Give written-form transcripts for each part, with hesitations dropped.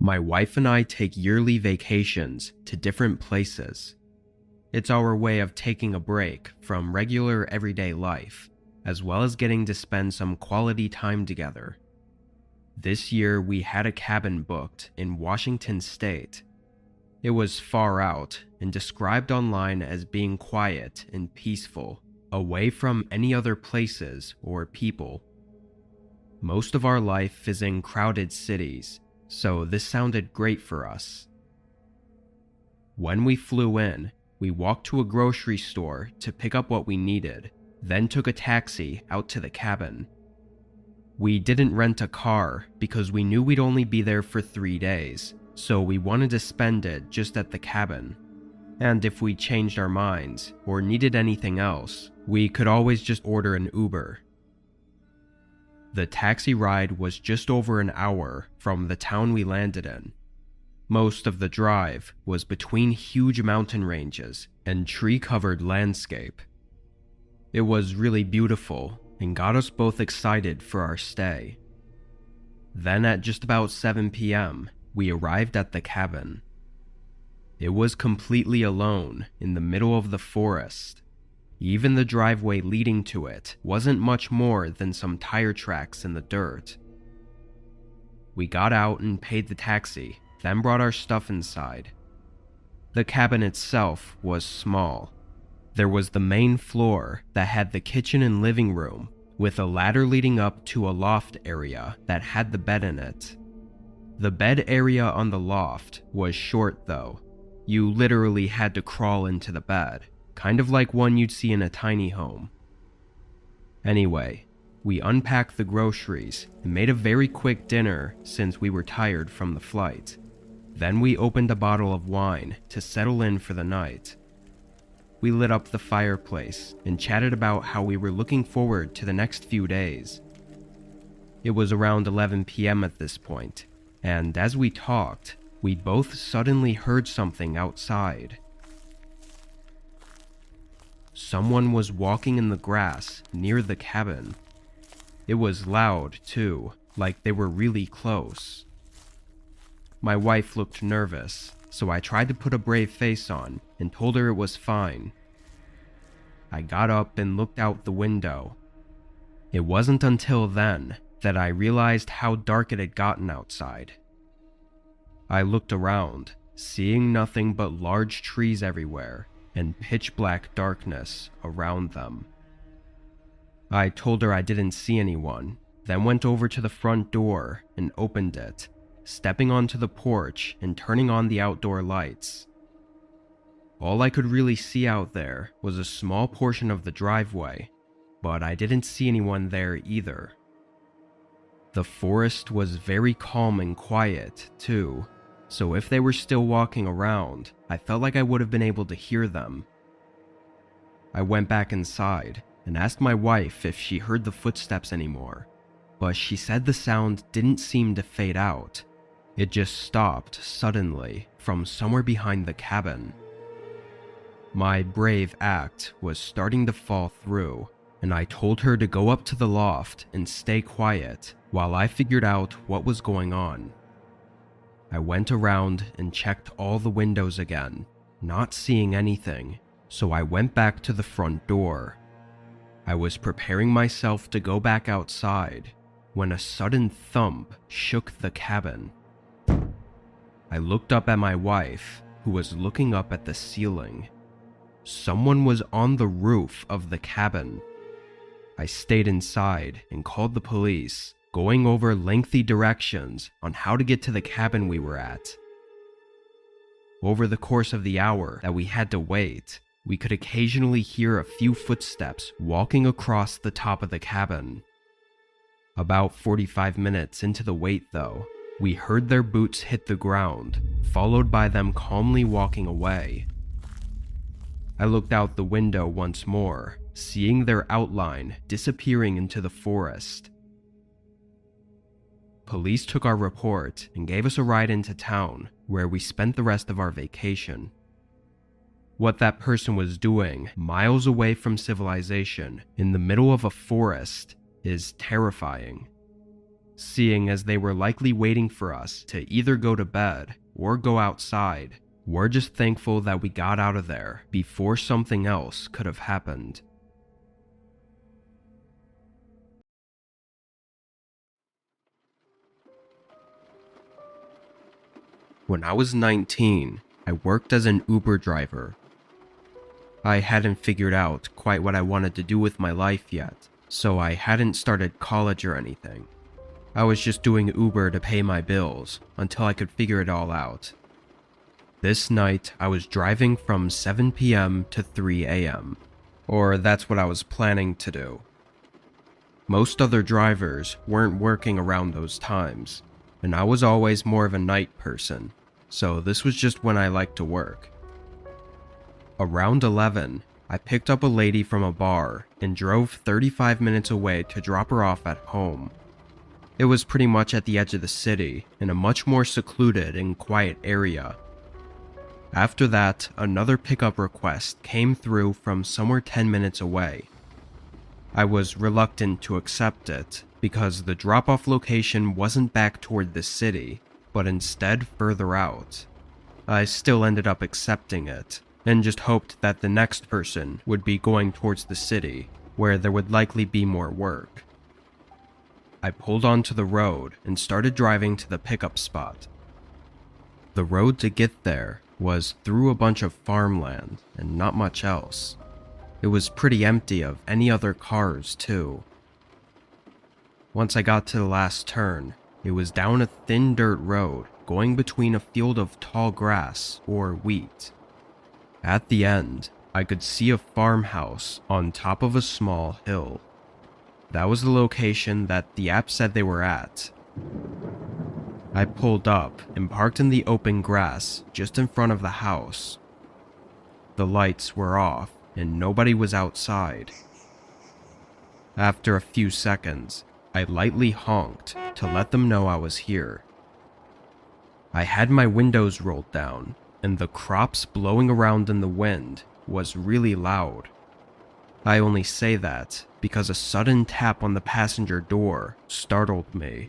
My wife and I take yearly vacations to different places. It's our way of taking a break from regular everyday life, as well as getting to spend some quality time together. This year we had a cabin booked in Washington State. It was far out and described online as being quiet and peaceful, away from any other places or people. Most of our life is in crowded cities, so this sounded great for us. When we flew in, we walked to a grocery store to pick up what we needed, then took a taxi out to the cabin. We didn't rent a car because we knew we'd only be there for 3 days, so we wanted to spend it just at the cabin. And if we changed our minds or needed anything else, we could always just order an Uber. The taxi ride was just over an hour from the town we landed in. Most of the drive was between huge mountain ranges and tree-covered landscape. It was really beautiful and got us both excited for our stay. Then at just about 7 p.m., we arrived at the cabin. It was completely alone in the middle of the forest. Even the driveway leading to it wasn't much more than some tire tracks in the dirt. We got out and paid the taxi, then brought our stuff inside. The cabin itself was small. There was the main floor that had the kitchen and living room, with a ladder leading up to a loft area that had the bed in it. The bed area on the loft was short though. You literally had to crawl into the bed, kind of like one you'd see in a tiny home. Anyway, we unpacked the groceries and made a very quick dinner since we were tired from the flight. Then we opened a bottle of wine to settle in for the night. We lit up the fireplace and chatted about how we were looking forward to the next few days. It was around 11 p.m. at this point, and as we talked, we both suddenly heard something outside. Someone was walking in the grass near the cabin. It was loud, too, like they were really close. My wife looked nervous, so I tried to put a brave face on and told her it was fine. I got up and looked out the window. It wasn't until then that I realized how dark it had gotten outside. I looked around, seeing nothing but large trees everywhere and pitch-black darkness around them. I told her I didn't see anyone, then went over to the front door and opened it, stepping onto the porch and turning on the outdoor lights. All I could really see out there was a small portion of the driveway, but I didn't see anyone there either. The forest was very calm and quiet, too, so if they were still walking around, I felt like I would have been able to hear them. I went back inside and asked my wife if she heard the footsteps anymore, but she said the sound didn't seem to fade out. It just stopped suddenly from somewhere behind the cabin. My brave act was starting to fall through, and I told her to go up to the loft and stay quiet while I figured out what was going on. I went around and checked all the windows again, not seeing anything, so I went back to the front door. I was preparing myself to go back outside when a sudden thump shook the cabin. I looked up at my wife, who was looking up at the ceiling. Someone was on the roof of the cabin. I stayed inside and called the police, going over lengthy directions on how to get to the cabin we were at. Over the course of the hour that we had to wait, we could occasionally hear a few footsteps walking across the top of the cabin. About 45 minutes into the wait, though, we heard their boots hit the ground, followed by them calmly walking away. I looked out the window once more, seeing their outline disappearing into the forest. Police took our report and gave us a ride into town, where we spent the rest of our vacation. What that person was doing miles away from civilization in the middle of a forest is terrifying. seeing as they were likely waiting for us to either go to bed or go outside. We're just thankful that we got out of there before something else could have happened. When I was 19, I worked as an Uber driver. I hadn't figured out quite what I wanted to do with my life yet, so I hadn't started college or anything. I was just doing Uber to pay my bills until I could figure it all out. This night, I was driving from 7 p.m. to 3 a.m., or that's what I was planning to do. Most other drivers weren't working around those times, and I was always more of a night person, so this was just when I liked to work. Around 11, I picked up a lady from a bar and drove 35 minutes away to drop her off at home. It was pretty much at the edge of the city, in a much more secluded and quiet area. After that, another pickup request came through from somewhere 10 minutes away. I was reluctant to accept it, because the drop-off location wasn't back toward the city, but instead further out. I still ended up accepting it, and just hoped that the next person would be going towards the city, where there would likely be more work. I pulled onto the road and started driving to the pickup spot. The road to get there was through a bunch of farmland and not much else. It was pretty empty of any other cars, too. Once I got to the last turn, it was down a thin dirt road going between a field of tall grass or wheat. At the end, I could see a farmhouse on top of a small hill. That was the location that the app said they were at. I pulled up and parked in the open grass just in front of the house. The lights were off and nobody was outside. After a few seconds, I lightly honked to let them know I was here. I had my windows rolled down, and the crops blowing around in the wind was really loud. I only say that because a sudden tap on the passenger door startled me.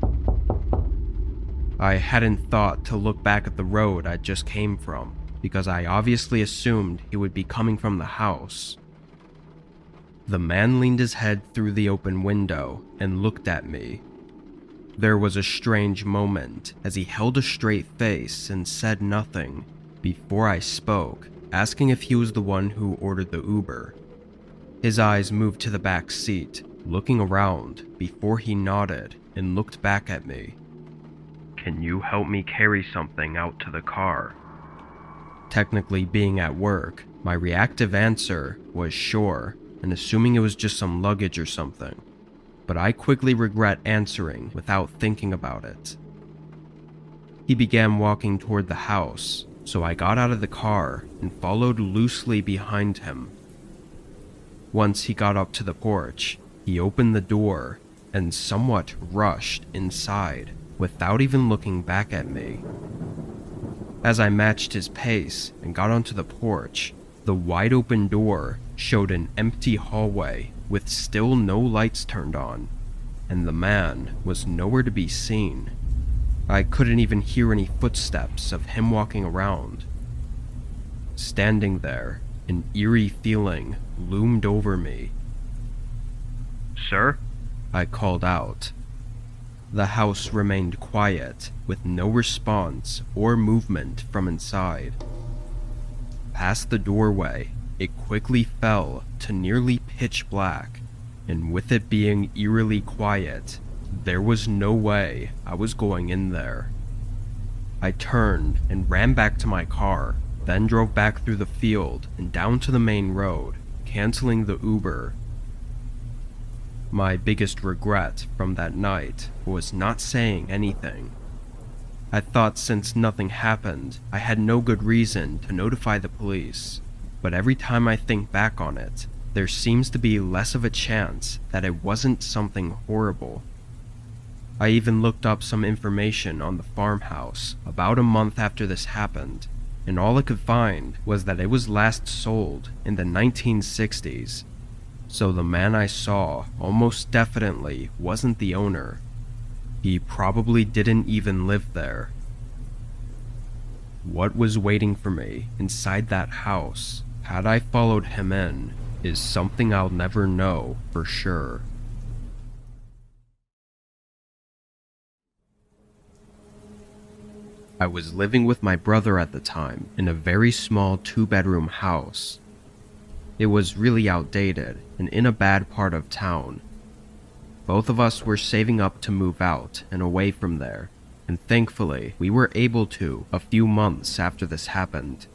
I hadn't thought to look back at the road I just came from, because I obviously assumed he would be coming from the house. The man leaned his head through the open window and looked at me. There was a strange moment as he held a straight face and said nothing before I spoke, asking if he was the one who ordered the Uber. His eyes moved to the back seat, looking around before he nodded and looked back at me. "Can you help me carry something out to the car?" Technically being at work, my reactive answer was sure, and assuming it was just some luggage or something. But I quickly regret answering without thinking about it. He began walking toward the house, so I got out of the car and followed loosely behind him. Once he got up to the porch, he opened the door and somewhat rushed inside without even looking back at me. As I matched his pace and got onto the porch, the wide open door showed an empty hallway with still no lights turned on, and the man was nowhere to be seen. I couldn't even hear any footsteps of him walking around. Standing there, an eerie feeling loomed over me. "Sir?" I called out. The house remained quiet, with no response or movement from inside. Past the doorway, it quickly fell to nearly pitch black, and with it being eerily quiet, there was no way I was going in there. I turned and ran back to my car, then drove back through the field and down to the main road, canceling the Uber. My biggest regret from that night was not saying anything. I thought since nothing happened, I had no good reason to notify the police, but every time I think back on it, there seems to be less of a chance that it wasn't something horrible. I even looked up some information on the farmhouse about a month after this happened, and all I could find was that it was last sold in the 1960s. So the man I saw almost definitely wasn't the owner. He probably didn't even live there. What was waiting for me inside that house, had I followed him in, is something I'll never know for sure. I was living with my brother at the time in a very small 2-bedroom house. It was really outdated and in a bad part of town. Both of us were saving up to move out and away from there, and thankfully we were able to a few months after this happened.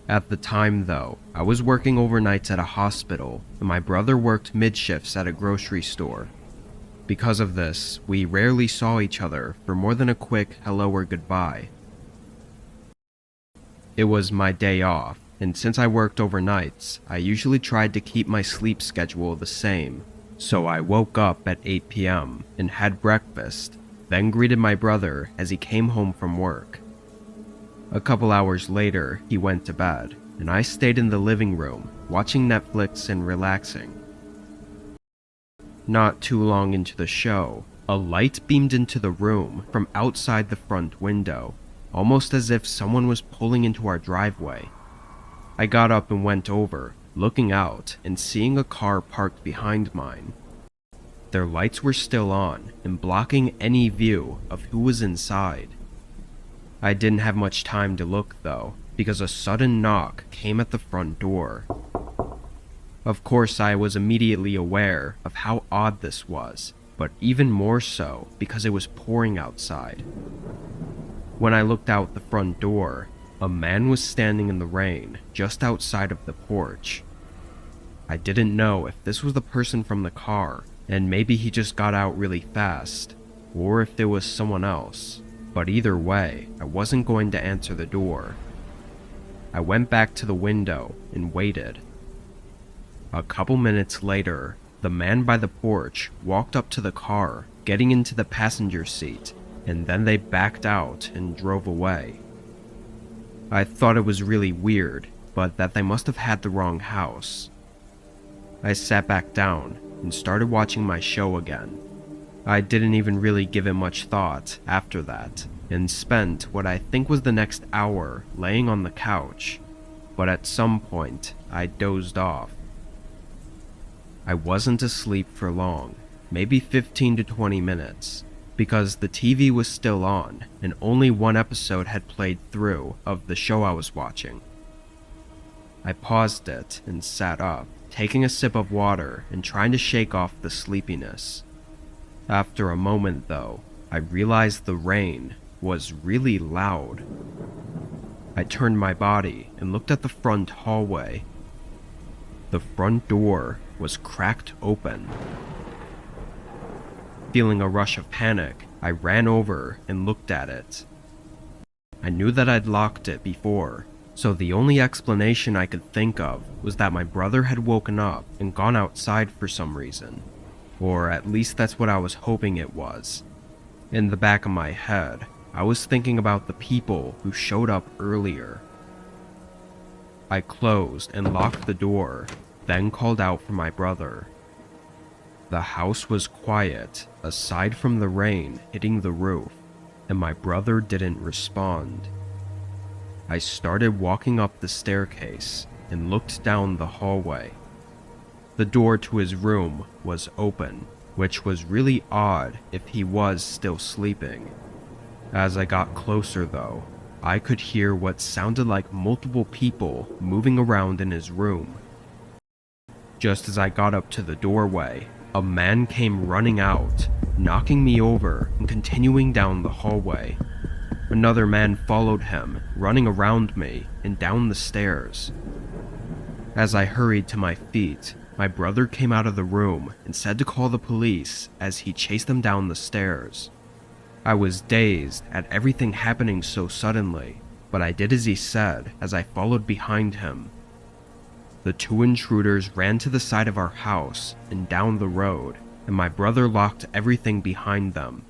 At the time though, I was working overnights at a hospital and my brother worked mid-shifts at a grocery store. Because of this, we rarely saw each other for more than a quick hello or goodbye. It was my day off, and since I worked overnights, I usually tried to keep my sleep schedule the same. So I woke up at 8 p.m. and had breakfast, then greeted my brother as he came home from work. A couple hours later, he went to bed, and I stayed in the living room, watching Netflix and relaxing. Not too long into the show, a light beamed into the room from outside the front window, almost as if someone was pulling into our driveway. I got up and went over, looking out and seeing a car parked behind mine. Their lights were still on and blocking any view of who was inside. I didn't have much time to look though, because a sudden knock came at the front door. Of course, I was immediately aware of how odd this was, but even more so because it was pouring outside. When I looked out the front door, a man was standing in the rain just outside of the porch. I didn't know if this was the person from the car, and maybe he just got out really fast, or if there was someone else, but either way, I wasn't going to answer the door. I went back to the window and waited. A couple minutes later, the man by the porch walked up to the car, getting into the passenger seat, and then they backed out and drove away. I thought it was really weird, but that they must have had the wrong house. I sat back down and started watching my show again. I didn't even really give it much thought after that, and spent what I think was the next hour laying on the couch, but at some point I dozed off. I wasn't asleep for long, maybe 15 to 20 minutes, because the TV was still on and only one episode had played through of the show I was watching. I paused it and sat up, taking a sip of water and trying to shake off the sleepiness. After a moment though, I realized the rain was really loud. I turned my body and looked at the front hallway. The front door was cracked open. Feeling a rush of panic, I ran over and looked at it. I knew that I'd locked it before, so the only explanation I could think of was that my brother had woken up and gone outside for some reason. Or at least that's what I was hoping it was. In the back of my head, I was thinking about the people who showed up earlier. I closed and locked the door, then called out for my brother. The house was quiet, aside from the rain hitting the roof, and my brother didn't respond. I started walking up the staircase and looked down the hallway. The door to his room was open, which was really odd if he was still sleeping. As I got closer though, I could hear what sounded like multiple people moving around in his room. Just as I got up to the doorway, a man came running out, knocking me over and continuing down the hallway. Another man followed him, running around me and down the stairs. As I hurried to my feet, my brother came out of the room and said to call the police as he chased them down the stairs. I was dazed at everything happening so suddenly, but I did as he said as I followed behind him. The two intruders ran to the side of our house and down the road, and my brother locked everything behind them.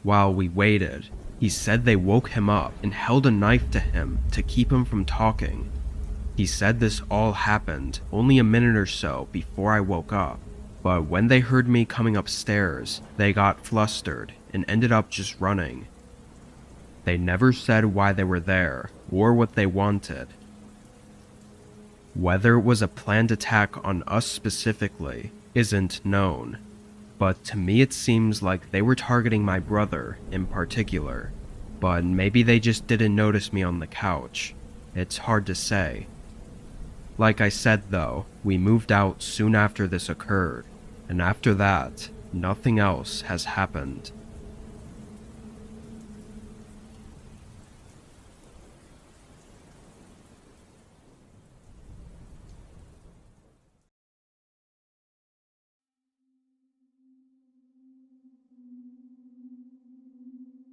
While we waited, he said they woke him up and held a knife to him to keep him from talking. He said this all happened only a minute or so before I woke up, but when they heard me coming upstairs, they got flustered and ended up just running. They never said why they were there or what they wanted. Whether it was a planned attack on us specifically isn't known, but to me it seems like they were targeting my brother in particular, but maybe they just didn't notice me on the couch. It's hard to say. Like I said though, we moved out soon after this occurred, and after that, nothing else has happened.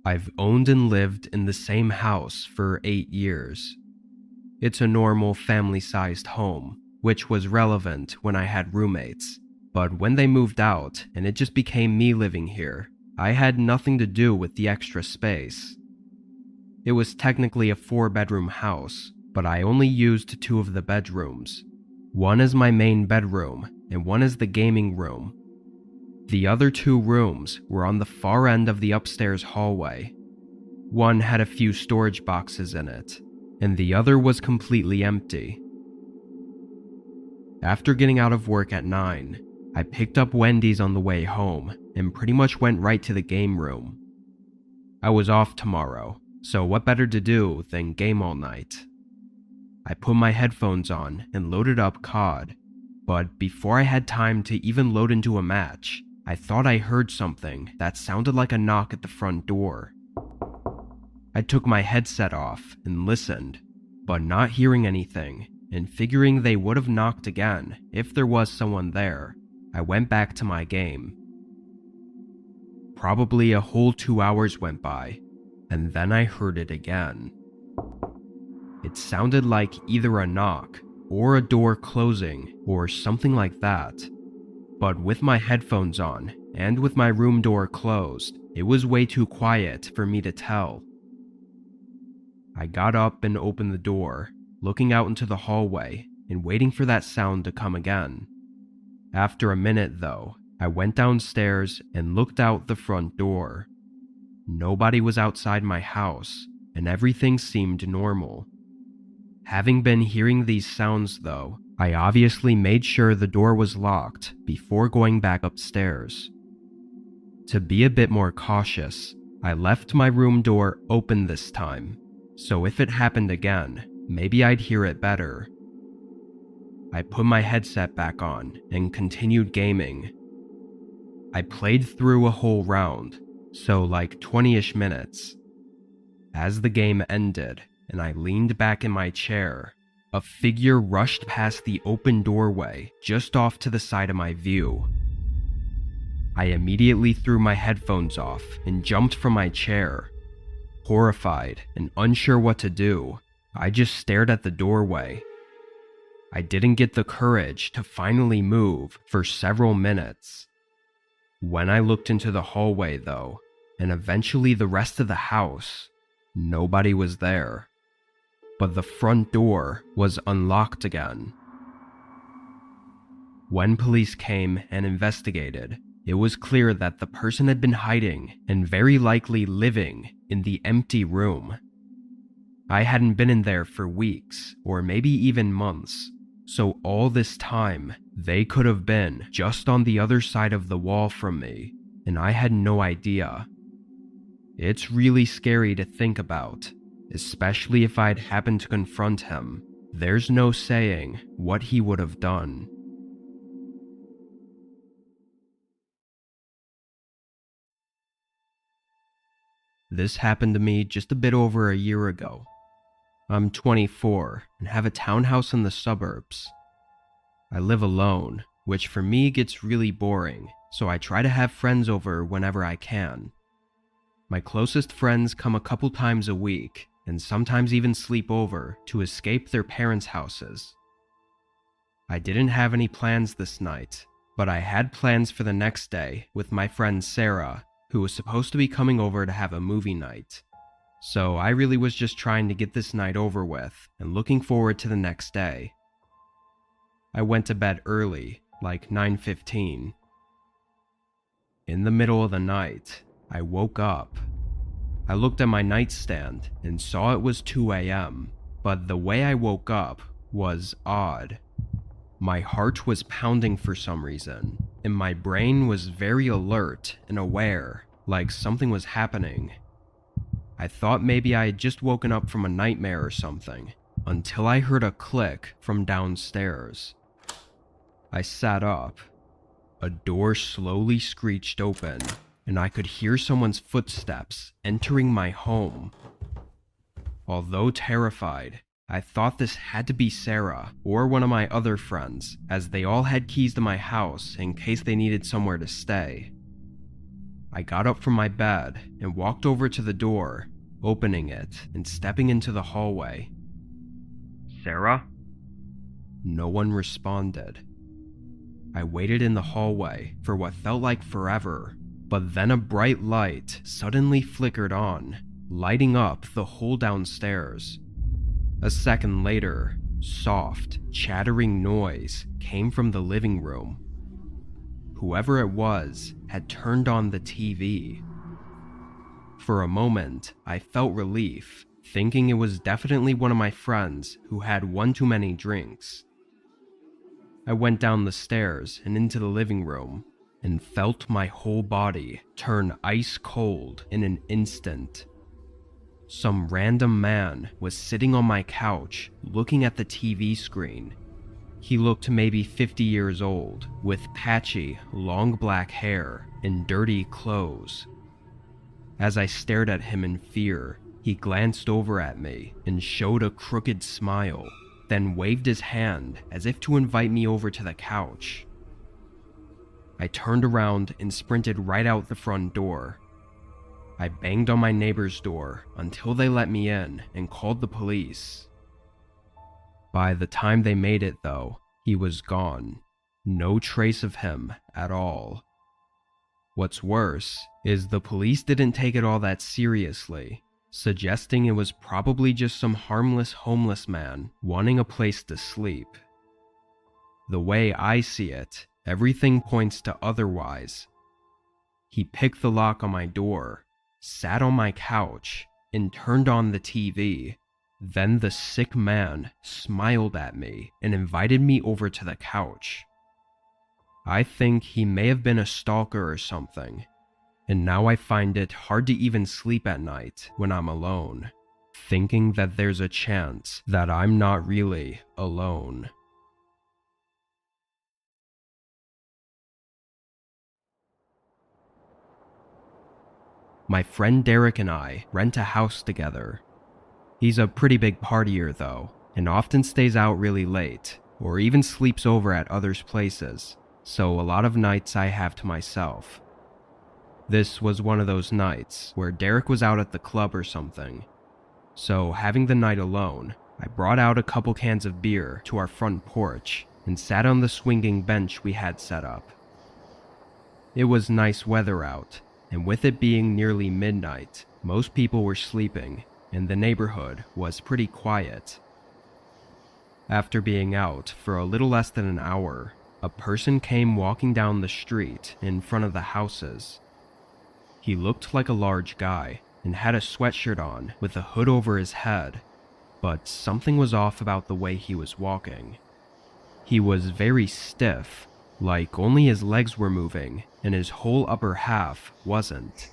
I've owned and lived in the same house for 8 years. It's a normal family-sized home, which was relevant when I had roommates. But when they moved out and it just became me living here, I had nothing to do with the extra space. It was technically a 4-bedroom house, but I only used 2 of the bedrooms. One is my main bedroom and one is the gaming room. The other 2 rooms were on the far end of the upstairs hallway. One had a few storage boxes in it, and the other was completely empty. After getting out of work at 9, I picked up Wendy's on the way home and pretty much went right to the game room. I was off tomorrow, so what better to do than game all night? I put my headphones on and loaded up COD, but before I had time to even load into a match, I thought I heard something that sounded like a knock at the front door. I took my headset off and listened, but not hearing anything and figuring they would have knocked again if there was someone there, I went back to my game. Probably a whole 2 hours went by, and then I heard it again. It sounded like either a knock or a door closing or something like that. But with my headphones on and with my room door closed, it was way too quiet for me to tell. I got up and opened the door, looking out into the hallway and waiting for that sound to come again. After a minute though, I went downstairs and looked out the front door. Nobody was outside my house and everything seemed normal. Having been hearing these sounds though, I obviously made sure the door was locked before going back upstairs. To be a bit more cautious, I left my room door open this time, so if it happened again, maybe I'd hear it better. I put my headset back on and continued gaming. I played through a whole round, so like 20-ish minutes. As the game ended and I leaned back in my chair, a figure rushed past the open doorway just off to the side of my view. I immediately threw my headphones off and jumped from my chair. Horrified and unsure what to do, I just stared at the doorway. I didn't get the courage to finally move for several minutes. When I looked into the hallway though, and eventually the rest of the house, nobody was there. But the front door was unlocked again. When police came and investigated, it was clear that the person had been hiding and very likely living in the empty room. I hadn't been in there for weeks or maybe even months, so all this time they could have been just on the other side of the wall from me, and I had no idea. It's really scary to think about. Especially if I'd happened to confront him. There's no saying what he would have done. This happened to me just a bit over a year ago. I'm 24 and have a townhouse in the suburbs. I live alone, which for me gets really boring, so I try to have friends over whenever I can. My closest friends come a couple times a week, and sometimes even sleep over to escape their parents' houses. I didn't have any plans this night, but I had plans for the next day with my friend Sarah, who was supposed to be coming over to have a movie night. So I really was just trying to get this night over with and looking forward to the next day. I went to bed early, like 9:15, In the middle of the night, I woke up. I looked at my nightstand and saw it was 2 a.m., but the way I woke up was odd. My heart was pounding for some reason, and my brain was very alert and aware, like something was happening. I thought maybe I had just woken up from a nightmare or something, until I heard a click from downstairs. I sat up. A door slowly screeched open, and I could hear someone's footsteps entering my home. Although terrified, I thought this had to be Sarah or one of my other friends, as they all had keys to my house in case they needed somewhere to stay. I got up from my bed and walked over to the door, opening it and stepping into the hallway. "Sarah?" No one responded. I waited in the hallway for what felt like forever, but then a bright light suddenly flickered on, lighting up the whole downstairs. A second later, soft, chattering noise came from the living room. Whoever it was had turned on the TV. For a moment, I felt relief, thinking it was definitely one of my friends who had one too many drinks. I went down the stairs and into the living room, and felt my whole body turn ice cold in an instant. Some random man was sitting on my couch looking at the TV screen. He looked maybe 50 years old, with patchy, long black hair and dirty clothes. As I stared at him in fear, he glanced over at me and showed a crooked smile, then waved his hand as if to invite me over to the couch. I turned around and sprinted right out the front door. I banged on my neighbor's door until they let me in and called the police. By the time they made it, though, he was gone. No trace of him at all. What's worse is the police didn't take it all that seriously, suggesting it was probably just some harmless homeless man wanting a place to sleep. The way I see it, everything points to otherwise. He picked the lock on my door, sat on my couch, and turned on the TV. Then the sick man smiled at me and invited me over to the couch. I think he may have been a stalker or something, and now I find it hard to even sleep at night when I'm alone, thinking that there's a chance that I'm not really alone. My friend Derek and I rent a house together. He's a pretty big partier though, and often stays out really late, or even sleeps over at others' places, so a lot of nights I have to myself. This was one of those nights where Derek was out at the club or something, so having the night alone, I brought out a couple cans of beer to our front porch and sat on the swinging bench we had set up. It was nice weather out, and with it being nearly midnight, most people were sleeping, and the neighborhood was pretty quiet. After being out for a little less than an hour, a person came walking down the street in front of the houses. He looked like a large guy and had a sweatshirt on with a hood over his head, but something was off about the way he was walking. He was very stiff, like only his legs were moving and his whole upper half wasn't.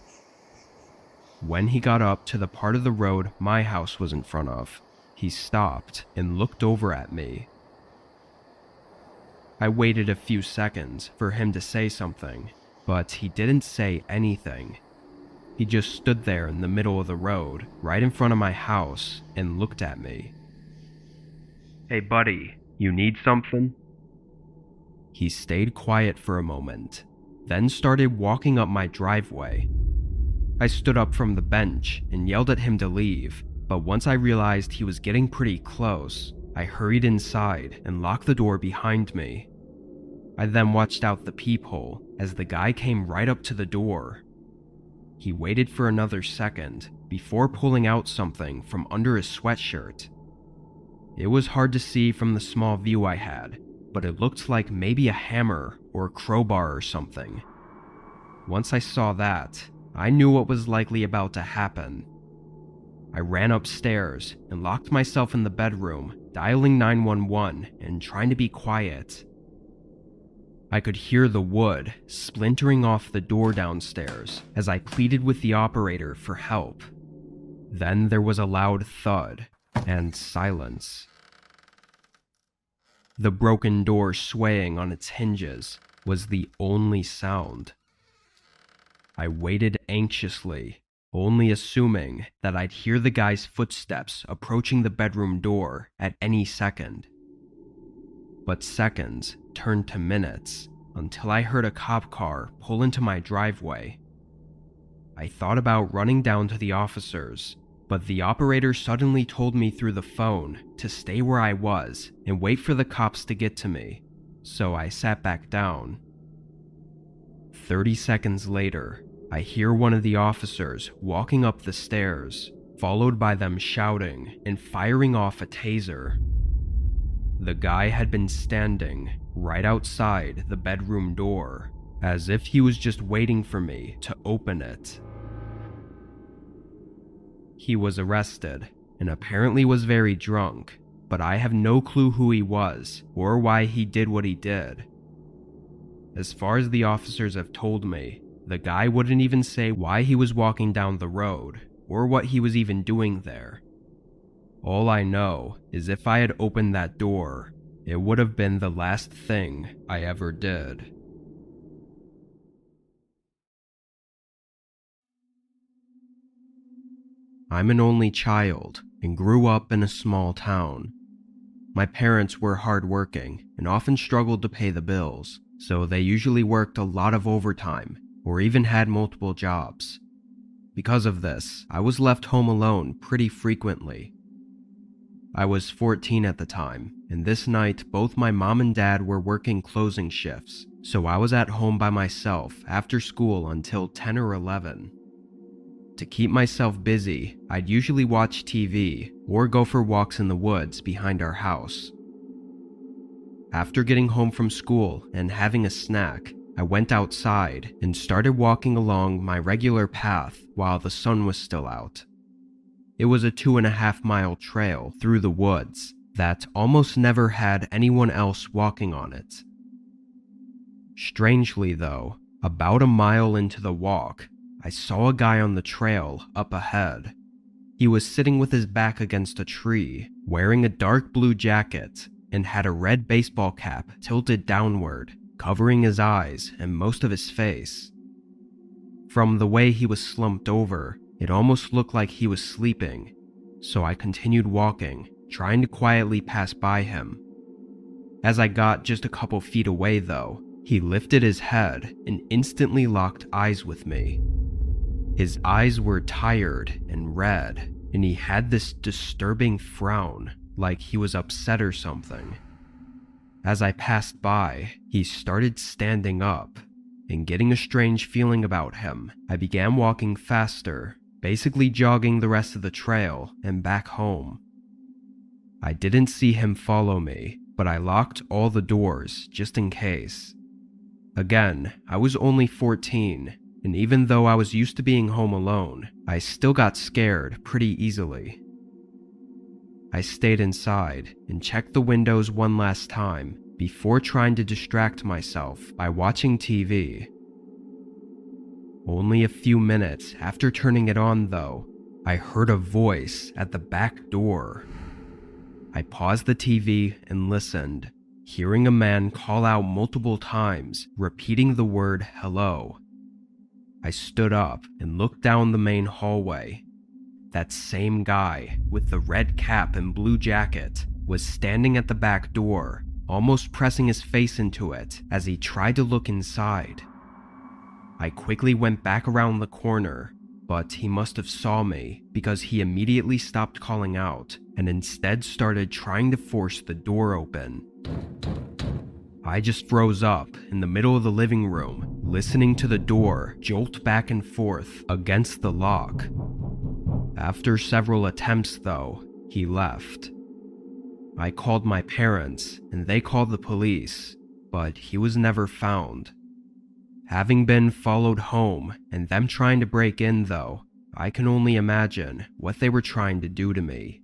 When he got up to the part of the road my house was in front of, he stopped and looked over at me. I waited a few seconds for him to say something, but he didn't say anything. He just stood there in the middle of the road, right in front of my house, and looked at me. "Hey buddy, you need something?" He stayed quiet for a moment, then started walking up my driveway. I stood up from the bench and yelled at him to leave, but once I realized he was getting pretty close, I hurried inside and locked the door behind me. I then watched out the peephole as the guy came right up to the door. He waited for another second before pulling out something from under his sweatshirt. It was hard to see from the small view I had, but it looked like maybe a hammer or a crowbar or something. Once I saw that, I knew what was likely about to happen. I ran upstairs and locked myself in the bedroom, dialing 911 and trying to be quiet. I could hear the wood splintering off the door downstairs as I pleaded with the operator for help. Then there was a loud thud and silence. The broken door swaying on its hinges was the only sound. I waited anxiously, only assuming that I'd hear the guy's footsteps approaching the bedroom door at any second. But seconds turned to minutes until I heard a cop car pull into my driveway. I thought about running down to the officers, but the operator suddenly told me through the phone to stay where I was and wait for the cops to get to me, so I sat back down. 30 seconds later, I hear one of the officers walking up the stairs, followed by them shouting and firing off a taser. The guy had been standing right outside the bedroom door, as if he was just waiting for me to open it. He was arrested and apparently was very drunk, but I have no clue who he was or why he did what he did. As far as the officers have told me, the guy wouldn't even say why he was walking down the road or what he was even doing there. All I know is if I had opened that door, it would have been the last thing I ever did. I'm an only child and grew up in a small town. My parents were hardworking and often struggled to pay the bills, so they usually worked a lot of overtime or even had multiple jobs. Because of this, I was left home alone pretty frequently. I was 14 at the time, and this night both my mom and dad were working closing shifts, so I was at home by myself after school until 10 or 11. To keep myself busy, I'd usually watch TV or go for walks in the woods behind our house. After getting home from school and having a snack, I went outside and started walking along my regular path while the sun was still out. It was a 2.5-mile trail through the woods that almost never had anyone else walking on it. Strangely though, about a mile into the walk, I saw a guy on the trail up ahead. He was sitting with his back against a tree, wearing a dark blue jacket, and had a red baseball cap tilted downward, covering his eyes and most of his face. From the way he was slumped over, it almost looked like he was sleeping, so I continued walking, trying to quietly pass by him. As I got just a couple feet away though, he lifted his head and instantly locked eyes with me. His eyes were tired and red, and he had this disturbing frown, like he was upset or something. As I passed by, he started standing up, and getting a strange feeling about him, I began walking faster, basically jogging the rest of the trail and back home. I didn't see him follow me, but I locked all the doors just in case. Again, I was only 14, and even though I was used to being home alone, I still got scared pretty easily. I stayed inside and checked the windows one last time before trying to distract myself by watching TV. Only a few minutes after turning it on though, I heard a voice at the back door. I paused the TV and listened, hearing a man call out multiple times, repeating the word hello. I stood up and looked down the main hallway. That same guy with the red cap and blue jacket was standing at the back door, almost pressing his face into it as he tried to look inside. I quickly went back around the corner, but he must have saw me because he immediately stopped calling out and instead started trying to force the door open. I just froze up in the middle of the living room, listening to the door jolt back and forth against the lock. After several attempts though, he left. I called my parents and they called the police, but he was never found. Having been followed home and them trying to break in though, I can only imagine what they were trying to do to me.